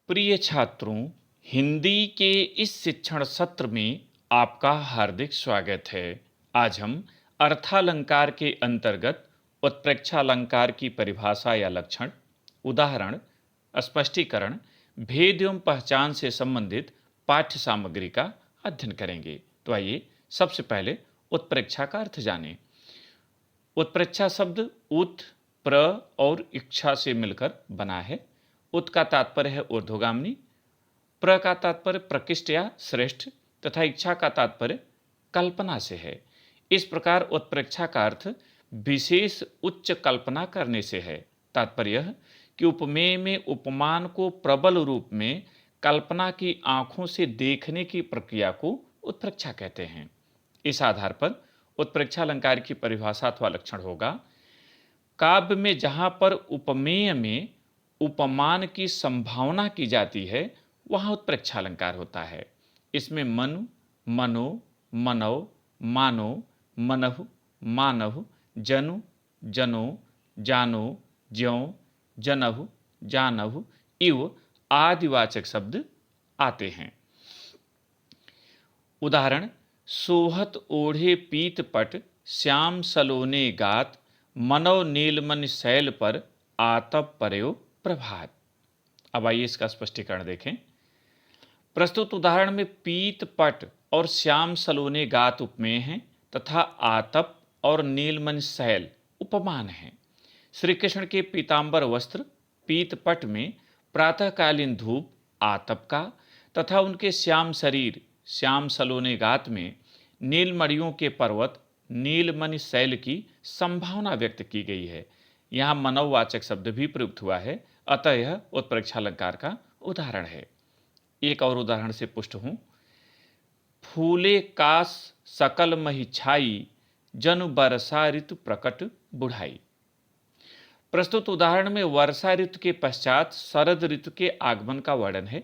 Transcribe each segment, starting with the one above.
प्रिय छात्रों, हिंदी के इस शिक्षण सत्र में आपका हार्दिक स्वागत है। आज हम अर्थालंकार के अंतर्गत उत्प्रेक्षालंकार की परिभाषा या लक्षण, उदाहरण, स्पष्टीकरण, भेद एवं पहचान से संबंधित पाठ्य सामग्री का अध्ययन करेंगे। तो आइए सबसे पहले उत्प्रेक्षा का अर्थ जानें। उत्प्रेक्षा शब्द उत, प्र और इच्छा से मिलकर बना है। उत का तात्पर्य है ऊर्ध्वगामिनी, प्र का तात्पर्य प्रकृष्ट या श्रेष्ठ तथा इच्छा का तात्पर्य कल्पना से है। इस प्रकार उत्प्रेक्षा का अर्थ विशेष उच्च कल्पना करने से है। तात्पर्य यह कि उपमेय में उपमान को प्रबल रूप में कल्पना की आंखों से देखने की प्रक्रिया को उत्प्रेक्षा कहते हैं। इस आधार पर उत्प्रेक्षालंकार की परिभाषा अथवा लक्षण होगा, काव्य में जहां पर उपमेय में उपमान की संभावना की जाती है वहां उत्प्रेक्षालंकार होता है। इसमें मनु, मनो, मनव, मानो, मनहु, मानव, जनु, जनो, जानो, ज्यों, जनहु, जानहु इव आदिवाचक शब्द आते हैं। उदाहरण, सोहत ओढ़े पीत पट, श्याम सलोने गात, मनव नीलमणि शैल पर, आतप पर्यो प्रभात। अब आइए इसका स्पष्टीकरण देखें। प्रस्तुत उदाहरण में पीत पट और श्याम सलोने गात उपमेय हैं तथा आतप और नीलमणि शैल उपमान हैं। श्री कृष्ण के पीतांबर वस्त्र पीत पट में प्रातःकालीन धूप आतप का तथा उनके श्याम शरीर श्याम सलोने गात में नीलमणियों के पर्वत नीलमणि शैल की संभावना व्यक्त की गई है। यहाँ मनोवाचक शब्द भी प्रयुक्त हुआ है, अतः यह उत्प्रेक्षालंकार का उदाहरण है। एक और उदाहरण से पुष्ट हूं। फूले कास सकल मही छाई, जनु बरसा ऋतु प्रकट बुढ़ाई। प्रस्तुत उदाहरण में वर्षा ऋतु के पश्चात शरद ऋतु के आगमन का वर्णन है।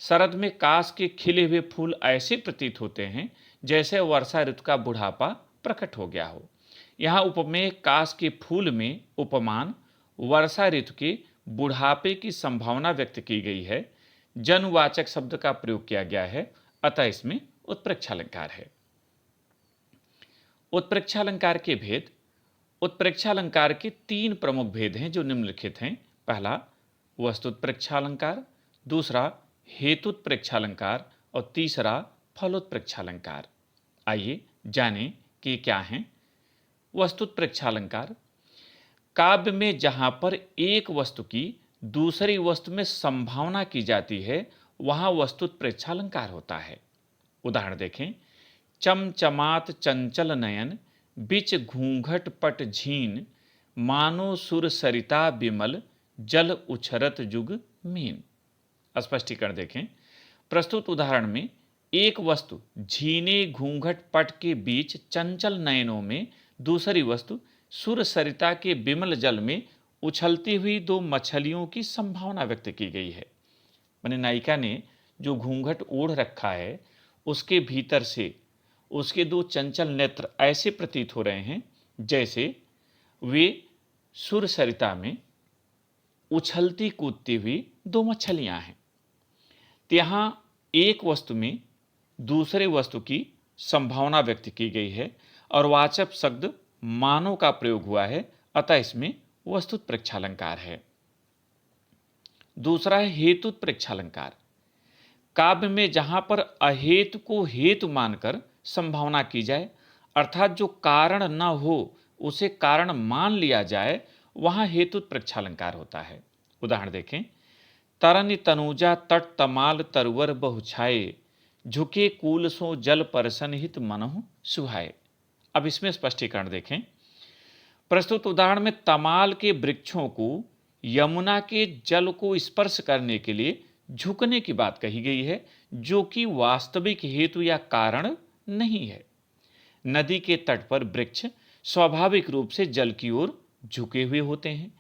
शरद में कास के खिले हुए फूल ऐसे प्रतीत होते हैं जैसे वर्षा ऋतु का बुढ़ापा प्रकट हो गया हो। यहाँ उपमेय कास के फूल में उपमान वर्षा ऋतु के बुढ़ापे की संभावना व्यक्त की गई है। जनवाचक शब्द का प्रयोग किया गया है, अतः इसमें उत्प्रेक्षालंकार है। उत्प्रेक्षालंकार के भेद। उत्प्रेक्षालंकार के तीन प्रमुख भेद हैं जो निम्नलिखित हैं। पहला वस्तुत्प्रेक्षालंकार, दूसरा हेतुत्प्रेक्षालंकार और तीसरा फलोत्प्रेक्षालंकार। आइए जानें कि क्या हैं। वस्तुत्प्रेक्षालंकार, काव्य में जहां पर एक वस्तु की दूसरी वस्तु में संभावना की जाती है वहां वस्तुत्प्रेक्षालंकार होता है। उदाहरण देखें। चमचमात चंचल नयन, बिच घूंघट पट झीन, मानो सुर सरिता बिमल, जल उछरत जुग मीन। स्पष्टीकरण देखें। प्रस्तुत उदाहरण में एक वस्तु झीने घूंघट पट के बीच चंचल नयनों में, दूसरी वस्तु सुर सरिता के बिमल जल में उछलती हुई दो मछलियों की संभावना व्यक्त की गई है। माने नायिका ने जो घूंघट ओढ़ रखा है उसके भीतर से उसके दो चंचल नेत्र ऐसे प्रतीत हो रहे हैं जैसे वे सुर सरिता में उछलती कूदती हुई दो मछलियां हैं। तो यहां एक वस्तु में दूसरे वस्तु की संभावना व्यक्त की गई है और वाचक शब्द मानो का प्रयोग हुआ है, अतः इसमें वस्तुत्प्रेक्षालंकार है। दूसरा है हेतुत्प्रेक्षालंकार। काव्य में जहां पर अहेतु को हेतु मानकर संभावना की जाए, अर्थात जो कारण न हो उसे कारण मान लिया जाए, वहां हेतुत्प्रेक्षालंकार होता है। उदाहरण देखें। तरन तनुजा तट तमाल तरवर बहुछाए, झुके कूल सो जल परसन हित मनहु सुहाए। अब इसमें स्पष्टीकरण देखें। प्रस्तुत उदाहरण में तमाल के वृक्षों को यमुना के जल को स्पर्श करने के लिए झुकने की बात कही गई है, जो कि वास्तविक हेतु या कारण नहीं है। नदी के तट पर वृक्ष स्वाभाविक रूप से जल की ओर झुके हुए होते हैं।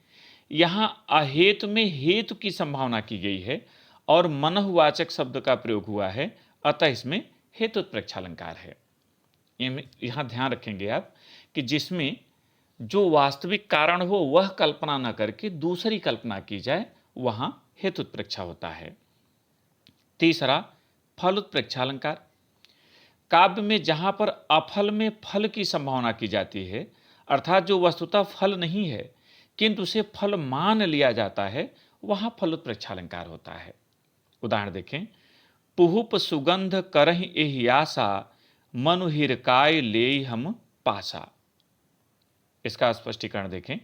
यहां अहेतु में हेतु की संभावना की गई है और मनहुवाचक शब्द का प्रयोग हुआ है, अतः इसमें हेतुत्प्रेक्षालंकार है। यहां ध्यान रखेंगे आप कि जिसमें जो वास्तविक कारण हो वह कल्पना न करके दूसरी कल्पना की जाए, वहां हेतुत्प्रेक्षा होता है। तीसरा, फल उत्प्रेक्षा अलंकार। काव्य में जहां पर अफल में फल की संभावना की जाती है, अर्थात जो वस्तुतः फल नहीं है किंतु उसे फल मान लिया जाता है, वहां फल उत्प्रेक्षा अलंकार होता है। उदाहरण देखें, पुहुप सुगंध करहि एहि आशा, मनु हिरकाय लेई हम पासा। इसका स्पष्टीकरण देखें,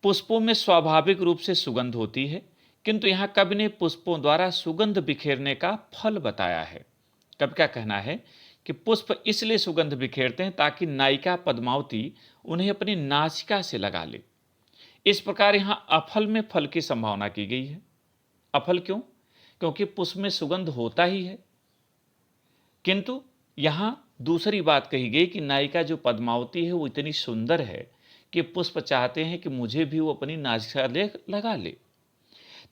पुष्पों में स्वाभाविक रूप से सुगंध होती है, किंतु यहां कवि ने पुष्पों द्वारा सुगंध बिखेरने का फल बताया है। कवि का कहना है कि पुष्प इसलिए सुगंध बिखेरते हैं ताकि नायिका पद्मावती उन्हें अपनी नासिका से लगा ले। इस प्रकार यहां अफल में फल की संभावना की गई है। अफल क्यों? क्योंकि पुष्प में सुगंध होता ही है, किंतु यहां दूसरी बात कही गई कि नायिका जो पद्मावती है वो इतनी सुंदर है कि पुष्प चाहते हैं कि मुझे भी वो अपनी नासिका ले लगा ले।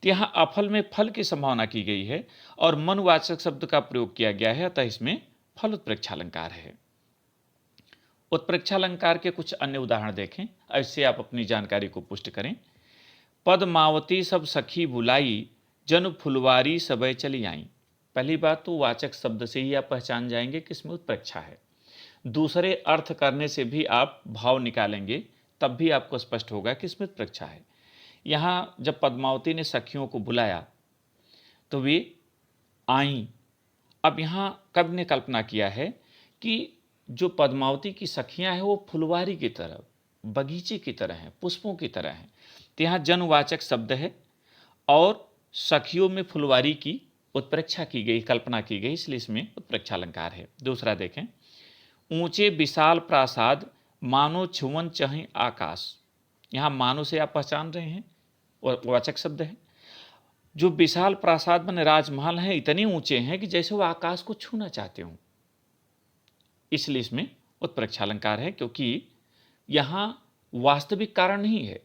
तो यहां अफल में फल की संभावना की गई है और मनवाचक शब्द का प्रयोग किया गया है, अतः इसमें फल उत्प्रेक्षा अलंकार है। उत्प्रेक्षा अलंकार के कुछ अन्य उदाहरण देखें, ऐसे आप अपनी जानकारी को पुष्ट करें। पद्मावती सब सखी बुलाई, जन फुलवारी सबय चली आई। पहली बात तो वाचक शब्द से ही आप पहचान जाएंगे कि इसमें उत्प्रेक्षा है। दूसरे अर्थ करने से भी आप भाव निकालेंगे, तब भी आपको स्पष्ट होगा कि इसमें उत्प्रेक्षा है। यहाँ जब पद्मावती ने सखियों को बुलाया तो वे आईं। अब यहाँ कवि ने कल्पना किया है कि जो पद्मावती की सखियां हैं वो फुलवारी की तरह, बगीचे की तरह हैं, पुष्पों की तरह हैं। तो यहाँ जनवाचक शब्द है और सखियों में फुलवारी की उत्प्रेक्षा की गई, कल्पना की गई, इसलिए इसमें उत्प्रेक्षा अलंकार है। दूसरा देखें, ऊंचे विशाल प्रासाद, मानो छुवन चहें आकाश। यहाँ मानो से आप पहचान रहे हैं, वाचक शब्द है। जो विशाल प्रासाद माने राजमहल हैं, इतने ऊंचे हैं कि जैसे वो आकाश को छूना चाहते हो, इसलिए इसमें उत्प्रेक्षा अलंकार है, क्योंकि यहां वास्तविक कारण नहीं है,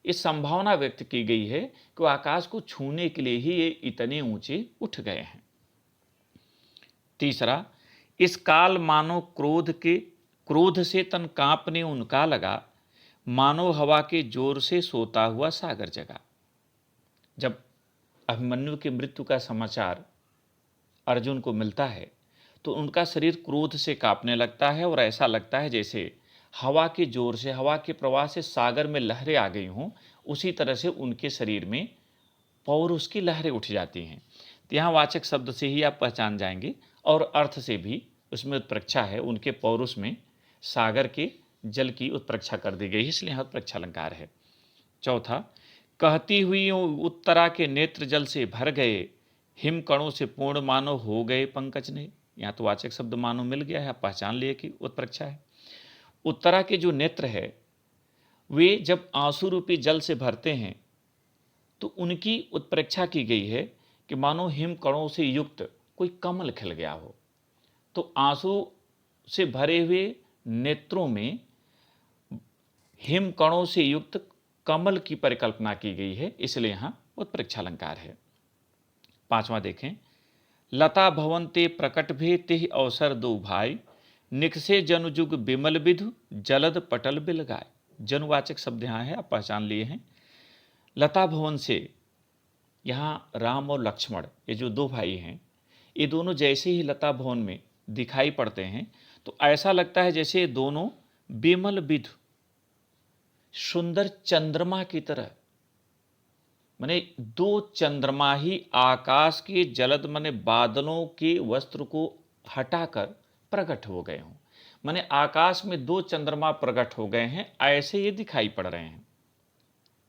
इस संभावना व्यक्त की गई है कि वो आकाश को छूने के लिए ही ये इतने ऊंचे उठ गए हैं। तीसरा, इस काल मानो क्रोध से तन कांपने उनका लगा, मानो हवा के जोर से सोता हुआ सागर जगा। जब अभिमन्यु की मृत्यु का समाचार अर्जुन को मिलता है तो उनका शरीर क्रोध से कांपने लगता है और ऐसा लगता है जैसे हवा के जोर से, हवा के प्रवाह से सागर में लहरें आ गई हों, उसी तरह से उनके शरीर में पौरुष की लहरें उठ जाती हैं। तो यहाँ वाचक शब्द से ही आप पहचान जाएंगे और अर्थ से भी उसमें उत्प्रेक्षा है, उनके पौरुष में सागर के जल की उत्प्रेक्षा कर दी गई, इसलिए यहाँ उत्प्रेक्षा अलंकार है। चौथा, कहती हुई उत्तरा के नेत्र जल से भर गए, हिम कणों से पूर्ण मानो हो गए पंकज ने। यहाँ तो वाचक शब्द मानो मिल गया है, आप पहचान लिए कि उत्प्रेक्षा है। उत्तरा के जो नेत्र है वे जब आंसू रूपी जल से भरते हैं तो उनकी उत्प्रेक्षा की गई है कि मानो हिम कणों से युक्त कोई कमल खिल गया हो। तो आंसू से भरे हुए नेत्रों में हिम कणों से युक्त कमल की परिकल्पना की गई है, इसलिए यहां उत्प्रेक्षा अलंकार है। पांचवा देखें, लता भवन ते प्रकट भे तिहि अवसर दो भाई, निकसे जनुजुग बिमल विधु, जलद पटल बिलगाय। जनुवाचक शब्द यहाँ है, आप पहचान लिए हैं। लता भवन से यहाँ राम और लक्ष्मण, ये जो दो भाई हैं, ये दोनों जैसे ही लता भवन में दिखाई पड़ते हैं तो ऐसा लगता है जैसे ये दोनों बिमल विधु, सुंदर चंद्रमा की तरह, माने दो चंद्रमा ही आकाश के जलद माने बादलों के वस्त्र को हटाकर प्रकट हो गए हों। माने आकाश में दो चंद्रमा प्रकट हो गए हैं, ऐसे ये दिखाई पड़ रहे हैं।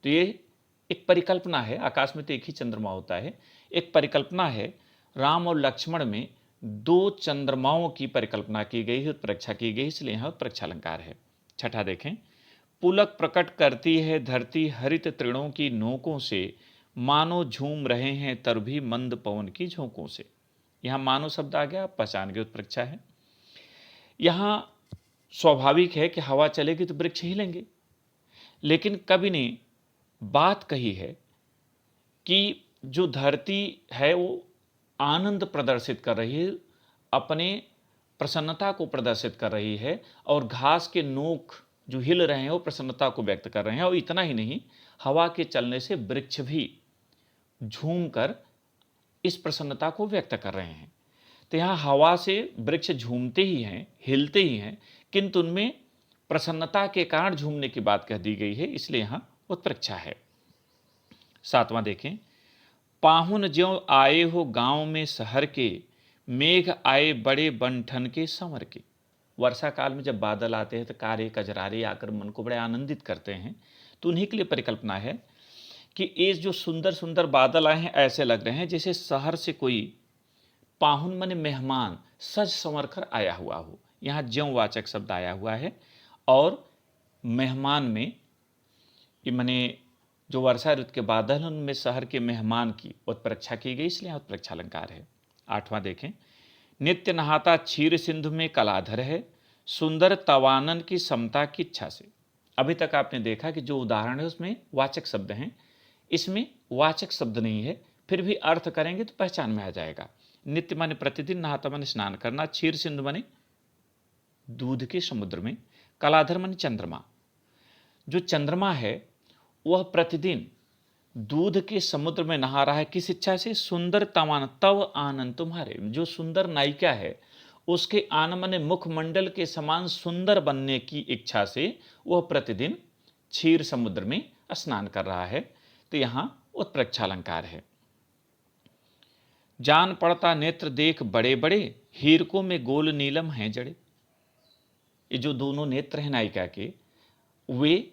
तो ये एक परिकल्पना है, आकाश में तो एक ही चंद्रमा होता है, एक परिकल्पना है। राम और लक्ष्मण में दो चंद्रमाओं की परिकल्पना की गई है, उत्प्रेक्षा की गई, इसलिए यहां उत्प्रेक्षा अलंकार है। छठा देखें, पुलक प्रकट करती है धरती हरित तृणों की नोकों से, मानो झूम रहे हैं तर भी मंद पवन की झोंकों से। यहां मानो शब्द आ गया, आप पहचान के उत्प्रेक्षा है। यहां स्वाभाविक है कि हवा चलेगी तो वृक्ष हिलेंगे, लेकिन कवि ने बात कही है कि जो धरती है वो आनंद प्रदर्शित कर रही है, अपने प्रसन्नता को प्रदर्शित कर रही है, और घास के नोक जो हिल रहे हैं वो प्रसन्नता को व्यक्त कर रहे हैं। और इतना ही नहीं, हवा के चलने से वृक्ष भी झूम कर इस प्रसन्नता को व्यक्त कर रहे हैं। तो यहाँ हवा से वृक्ष झूमते ही हैं, हिलते ही हैं, किंतु उनमें प्रसन्नता के कारण झूमने की बात कह दी गई है, इसलिए यहाँ उत्प्रेक्षा है। 7वां देखें, पाहुन ज्यों आए हो गांव में शहर के, मेघ आए बड़े बन-ठन के संवर के। वर्षा काल में जब बादल आते हैं तो कारे कजरारे आकर मन को बड़े आनंदित करते हैं, तो उन्हीं के लिए परिकल्पना है कि ये जो सुंदर सुंदर बादल आए हैं, ऐसे लग रहे हैं जैसे शहर से कोई पाहुन माने मेहमान सज संवर कर आया हुआ हो। यहाँ ज्यों वाचक शब्द आया हुआ है, और मेहमान में ये माने जो वर्षा ऋतु के बादल हैं उनमें शहर के मेहमान की उत्प्रेक्षा की गई, इसलिए उत्प्रेक्षा अलंकार है। 8वां देखें, नित्य नहाता क्षीर सिंधु में कलाधर है, सुंदर तवानन की समता की इच्छा से। अभी तक आपने देखा कि जो उदाहरण है उसमें वाचक शब्द हैं, इसमें वाचक शब्द नहीं है, फिर भी अर्थ करेंगे तो पहचान में आ जाएगा। नित्य माने प्रतिदिन, नहाता माने स्नान करना, क्षीर सिंधु माने दूध के समुद्र में, कलाधर माने चंद्रमा। जो चंद्रमा है वह प्रतिदिन दूध के समुद्र में नहा रहा है, किस इच्छा से? सुंदर तवान तव आनंद तुम्हारे। जो सुंदर नायिका है उसके आनंद माने मुखमंडल के समान सुंदर बनने की इच्छा से वह प्रतिदिन क्षीर समुद्र में स्नान कर रहा है, तो यहां उत्प्रेक्षा अलंकार है। जान पड़ता नेत्र देख बड़े बड़े, हीरकों में गोल नीलम हैं जड़े। ये जो दोनों नेत्र हैं नायिका के, वे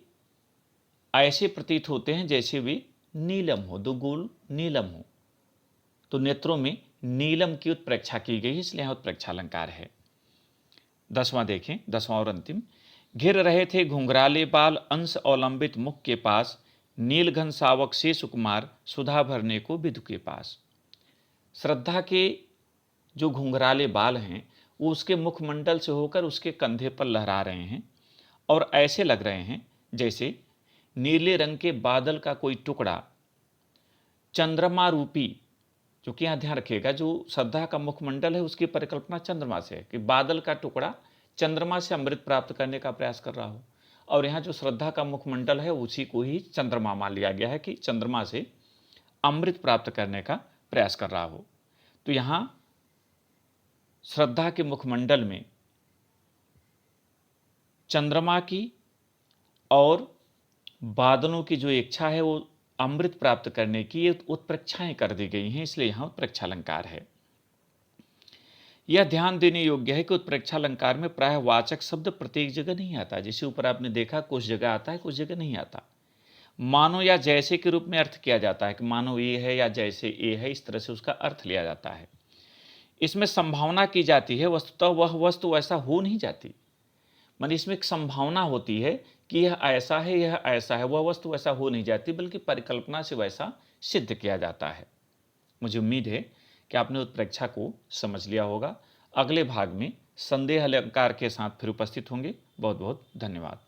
ऐसे प्रतीत होते हैं जैसे वे नीलम हो, दो गोल नीलम हो, तो नेत्रों में नीलम की उत्प्रेक्षा की गई, इसलिए उत्प्रेक्षा अलंकार है। 10वां देखें, 10वां और अंतिम, घिर रहे थे घुंघराले बाल, अंश अवलंबित मुख के पास, नीलघन सावक से सुकुमार, सुधा भरने को विधु के पास। श्रद्धा के जो घुंघराले बाल हैं वो उसके मुखमंडल से होकर उसके कंधे पर लहरा रहे हैं, और ऐसे लग रहे हैं जैसे नीले रंग के बादल का कोई टुकड़ा चंद्रमा रूपी, जो कि यहाँ ध्यान रखिएगा, जो श्रद्धा का मुखमंडल है उसकी परिकल्पना चंद्रमा से है, कि बादल का टुकड़ा चंद्रमा से अमृत प्राप्त करने का प्रयास कर रहा हो, और यहाँ जो श्रद्धा का मुखमंडल है उसी को ही चंद्रमा मान लिया गया है कि चंद्रमा से अमृत प्राप्त करने का प्रयास कर रहा हो। तो यहाँ श्रद्धा के मुखमंडल में चंद्रमा की और बादलों की जो इच्छा है वो अमृत प्राप्त करने की, ये उत्प्रेक्षाएं कर दी गई हैं, इसलिए यहां उत्प्रेक्षा अलंकार है। यह ध्यान देने योग्य है कि उत्प्रेक्षा अलंकार में प्रायः वाचक शब्द प्रत्येक जगह नहीं आता, जैसे ऊपर आपने देखा कुछ जगह आता है, कुछ जगह नहीं आता। मानो या जैसे के रूप में अर्थ किया जाता है कि मानो ये है या जैसे ये है, इस तरह से उसका अर्थ लिया जाता है। इसमें संभावना की जाती है, वस्तुतः वह वस्तु वैसा हो नहीं जाती। माने इसमें एक संभावना होती है कि यह ऐसा है, यह ऐसा है, वह वस्तु वैसा हो नहीं जाती, बल्कि परिकल्पना से वैसा सिद्ध किया जाता है। मुझे उम्मीद है कि आपने उत्प्रेक्षा को समझ लिया होगा। अगले भाग में संदेह अलंकार के साथ फिर उपस्थित होंगे। बहुत बहुत धन्यवाद।